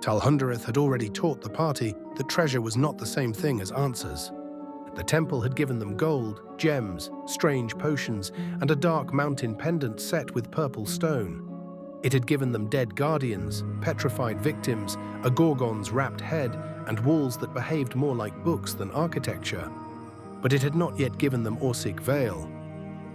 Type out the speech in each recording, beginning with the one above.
Talhundereth had already taught the party that treasure was not the same thing as answers. The temple had given them gold, gems, strange potions, and a dark mountain pendant set with purple stone. It had given them dead guardians, petrified victims, a gorgon's wrapped head, and walls that behaved more like books than architecture. But it had not yet given them Orsic Vale.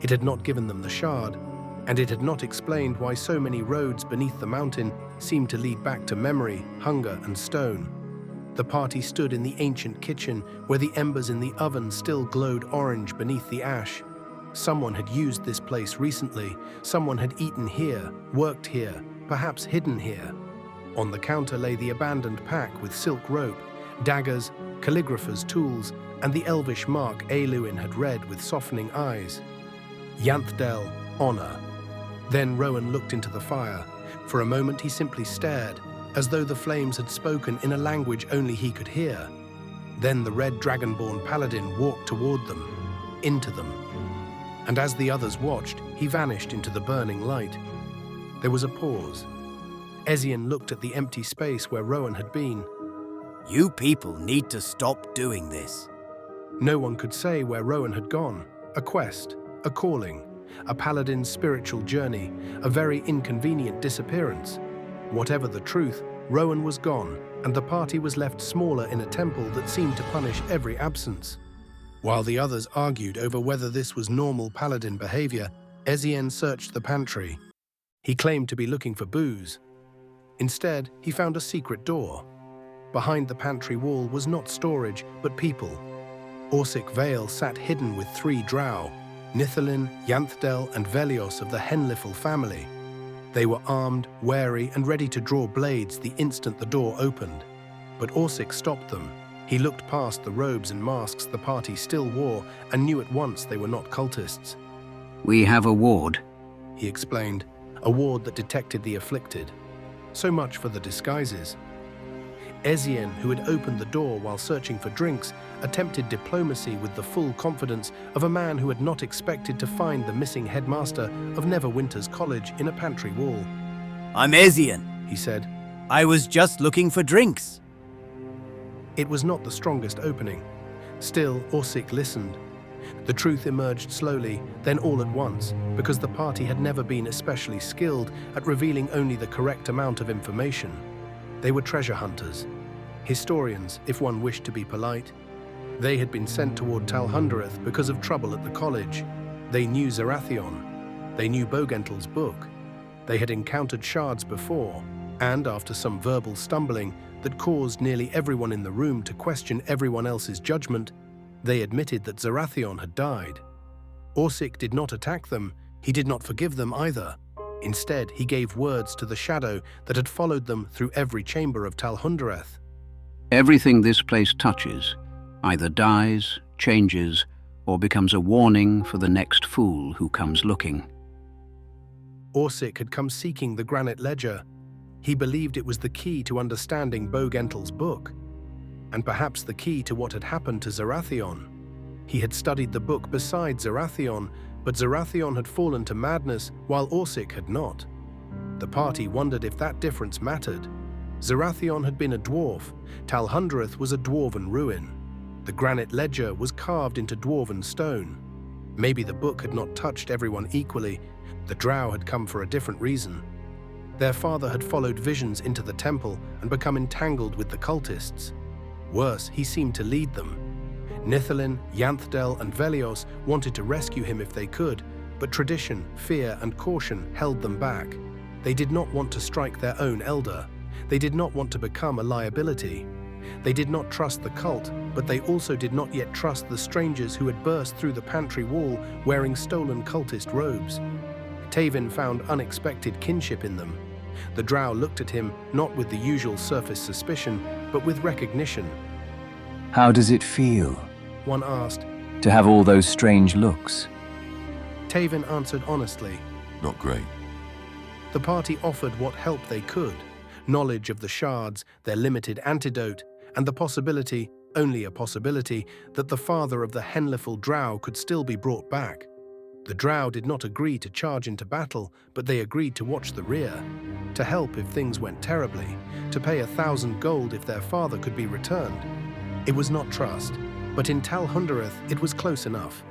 It had not given them the Shard, and it had not explained why so many roads beneath the mountain seemed to lead back to memory, hunger, and stone. The party stood in the ancient kitchen where the embers in the oven still glowed orange beneath the ash. Someone had used this place recently. Someone had eaten here, worked here, perhaps hidden here. On the counter lay the abandoned pack with silk rope, daggers, calligrapher's tools, and the elvish mark Aluin had read with softening eyes. Yanthdel, honor. Then Rowan looked into the fire. For a moment he simply stared, as though the flames had spoken in a language only he could hear. Then the red dragonborn paladin walked toward them, into them. And as the others watched, he vanished into the burning light. There was a pause. Ezien looked at the empty space where Rowan had been. You people need to stop doing this. No one could say where Rowan had gone. A quest, a calling, a paladin's spiritual journey, a very inconvenient disappearance. Whatever the truth, Rowan was gone, and the party was left smaller in a temple that seemed to punish every absence. While the others argued over whether this was normal paladin behavior, Ezien searched the pantry. He claimed to be looking for booze. Instead, he found a secret door. Behind the pantry wall was not storage, but people. Orsic Vale sat hidden with 3 drow, Nithalin, Yanthdel, and Velios of the Henlifel family. They were armed, wary, and ready to draw blades the instant the door opened. But Orsic stopped them. He looked past the robes and masks the party still wore and knew at once they were not cultists. We have a ward, he explained, a ward that detected the afflicted. So much for the disguises. Ezien, who had opened the door while searching for drinks, attempted diplomacy with the full confidence of a man who had not expected to find the missing headmaster of Neverwinter's College in a pantry wall. I'm Ezien, he said. I was just looking for drinks. It was not the strongest opening. Still, Orsic listened. The truth emerged slowly, then all at once, because the party had never been especially skilled at revealing only the correct amount of information. They were treasure hunters, historians, if one wished to be polite. They had been sent toward Talhundereth because of trouble at the college. They knew Zarathion. They knew Bogentl's book. They had encountered shards before, and after some verbal stumbling that caused nearly everyone in the room to question everyone else's judgment, they admitted that Zarathion had died. Orsic did not attack them. He did not forgive them either. Instead, he gave words to the shadow that had followed them through every chamber of Talhundereth. Everything this place touches either dies, changes, or becomes a warning for the next fool who comes looking. Orsic had come seeking the granite ledger. He believed it was the key to understanding Bogentl's book, and perhaps the key to what had happened to Zarathion. He had studied the book beside Zarathion, but Zarathion had fallen to madness while Orsic had not. The party wondered if that difference mattered. Zarathion had been a dwarf. Talhundereth was a dwarven ruin. The granite ledger was carved into dwarven stone. Maybe the book had not touched everyone equally. The drow had come for a different reason. Their father had followed visions into the temple and become entangled with the cultists. Worse, he seemed to lead them. Nithalin, Yanthdel, and Velios wanted to rescue him if they could, but tradition, fear, and caution held them back. They did not want to strike their own elder. They did not want to become a liability. They did not trust the cult, but they also did not yet trust the strangers who had burst through the pantry wall wearing stolen cultist robes. Tavin found unexpected kinship in them. The drow looked at him not with the usual surface suspicion, but with recognition. How does it feel? One asked. To have all those strange looks? Tavin answered honestly. Not great. The party offered what help they could, knowledge of the shards, their limited antidote, and the possibility, only a possibility, that the father of the Henlifel drow could still be brought back. The drow did not agree to charge into battle, but they agreed to watch the rear. to help if things went terribly, to pay 1,000 gold if their father could be returned. It was not trust, but in Tal Hundereth it was close enough.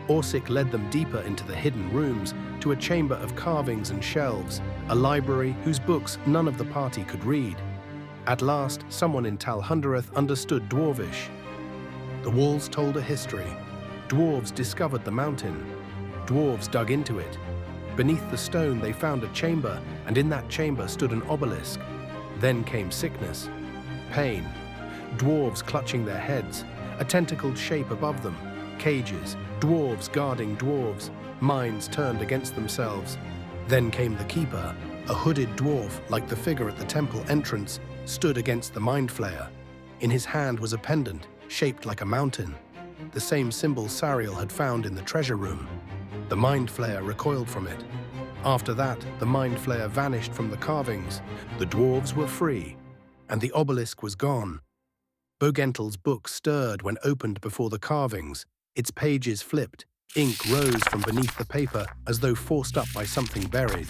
Orsik led them deeper into the hidden rooms, to a chamber of carvings and shelves, a library whose books none of the party could read. At last, someone in Tal Hundereth understood Dwarvish. The walls told a history. Dwarves discovered the mountain. Dwarves dug into it. Beneath the stone they found a chamber, and in that chamber stood an obelisk. Then came sickness, pain, dwarves clutching their heads, a tentacled shape above them, cages, dwarves guarding dwarves, minds turned against themselves. Then came the keeper, a hooded dwarf like the figure at the temple entrance, stood against the mind flayer. In his hand was a pendant, shaped like a mountain, the same symbol Sariel had found in the treasure room. The mind flayer recoiled from it. After that, the mind flayer vanished from the carvings. The dwarves were free, and the obelisk was gone. Bogentel's book stirred when opened before the carvings. Its pages flipped. Ink rose from beneath the paper as though forced up by something buried.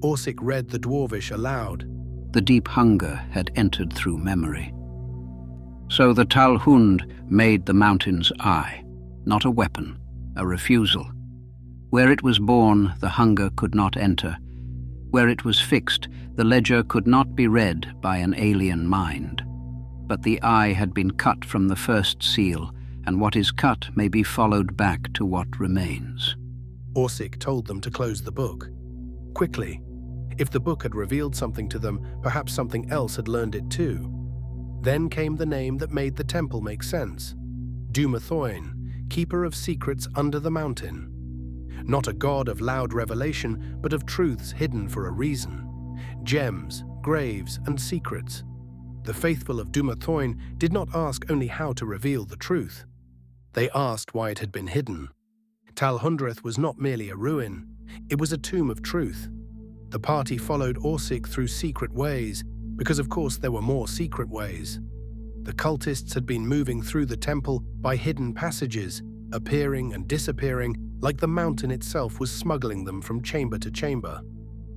Orsik read the Dwarvish aloud. The deep hunger had entered through memory. So the Talhund made the mountain's eye, not a weapon, a refusal. Where it was born, the hunger could not enter. Where it was fixed, the ledger could not be read by an alien mind. But the eye had been cut from the first seal, and what is cut may be followed back to what remains. Orsik told them to close the book. Quickly. If the book had revealed something to them, perhaps something else had learned it too. Then came the name that made the temple make sense. Dumathoin, keeper of secrets under the mountain. Not a god of loud revelation, but of truths hidden for a reason. Gems, graves, and secrets. The faithful of Dumathoin did not ask only how to reveal the truth. They asked why it had been hidden. Tal Hundereth was not merely a ruin, it was a tomb of truth. The party followed Orsik through secret ways, because of course there were more secret ways. The cultists had been moving through the temple by hidden passages, appearing and disappearing like the mountain itself was smuggling them from chamber to chamber.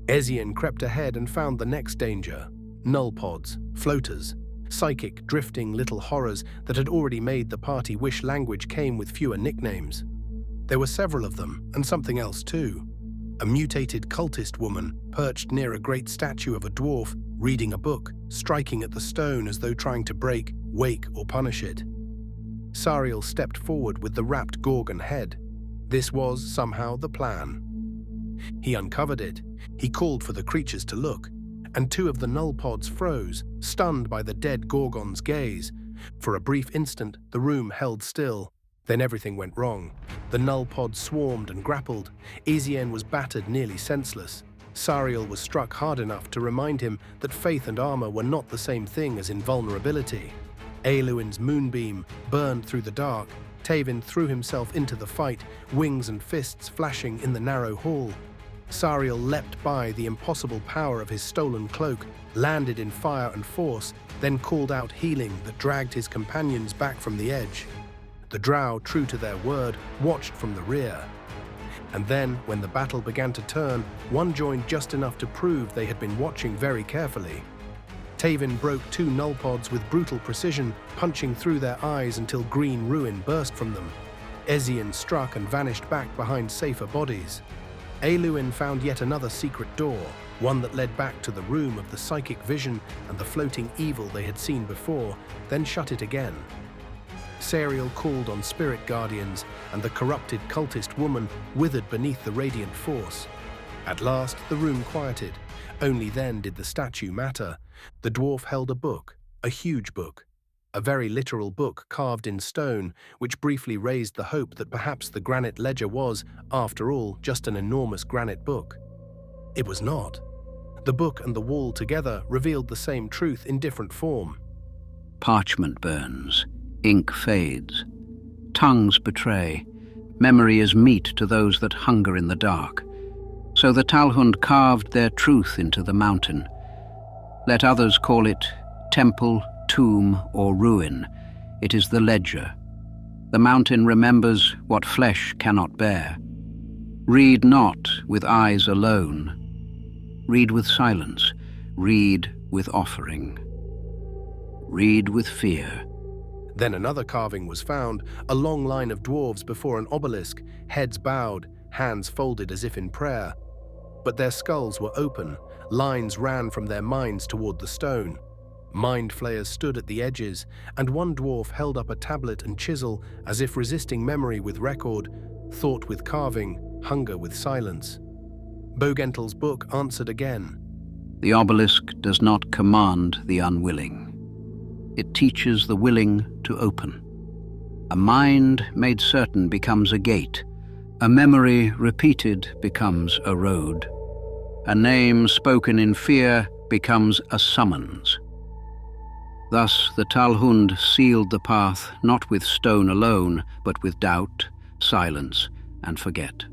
Ezien crept ahead and found the next danger. Null pods, floaters, psychic, drifting little horrors that had already made the party wish language came with fewer nicknames. There were several of them, and something else too. A mutated cultist woman perched near a great statue of a dwarf, reading a book, striking at the stone as though trying to break, wake, or punish it. Sariel stepped forward with the wrapped Gorgon head. This was, somehow, the plan. He uncovered it. He called for the creatures to look, and two of the null pods froze, stunned by the dead Gorgon's gaze. For a brief instant, the room held still. Then everything went wrong. The null pods swarmed and grappled. Ezien was battered nearly senseless. Sariel was struck hard enough to remind him that faith and armor were not the same thing as invulnerability. Aeluin's moonbeam burned through the dark. Tavin threw himself into the fight, wings and fists flashing in the narrow hall. Sariel leapt by the impossible power of his stolen cloak, landed in fire and force, then called out healing that dragged his companions back from the edge. The drow, true to their word, watched from the rear. And then, when the battle began to turn, one joined just enough to prove they had been watching very carefully. Tavin broke two null pods with brutal precision, punching through their eyes until green ruin burst from them. Ezien struck and vanished back behind safer bodies. Aeluin found yet another secret door, one that led back to the room of the psychic vision and the floating evil they had seen before, then shut it again. Sariel called on spirit guardians, and the corrupted cultist woman withered beneath the radiant force. At last, the room quieted. Only then did the statue matter. The dwarf held a book, a huge book, a very literal book carved in stone, which briefly raised the hope that perhaps the granite ledger was, after all, just an enormous granite book. It was not. The book and the wall together revealed the same truth in different form. Parchment burns, ink fades, tongues betray, memory is meat to those that hunger in the dark. So the Talhund carved their truth into the mountain. Let others call it temple, tomb, or ruin. It is the ledger. The mountain remembers what flesh cannot bear. Read not with eyes alone. Read with silence. Read with offering. Read with fear. Then another carving was found, a long line of dwarves before an obelisk, heads bowed, hands folded as if in prayer. But their skulls were open, lines ran from their minds toward the stone. Mind flayers stood at the edges, and one dwarf held up a tablet and chisel as if resisting memory with record, thought with carving, hunger with silence. Bogentle's book answered again. The obelisk does not command the unwilling. It teaches the willing to open. A mind made certain becomes a gate. A memory repeated becomes a road. A name spoken in fear becomes a summons. Thus the Talhund sealed the path not with stone alone, but with doubt, silence, and forget.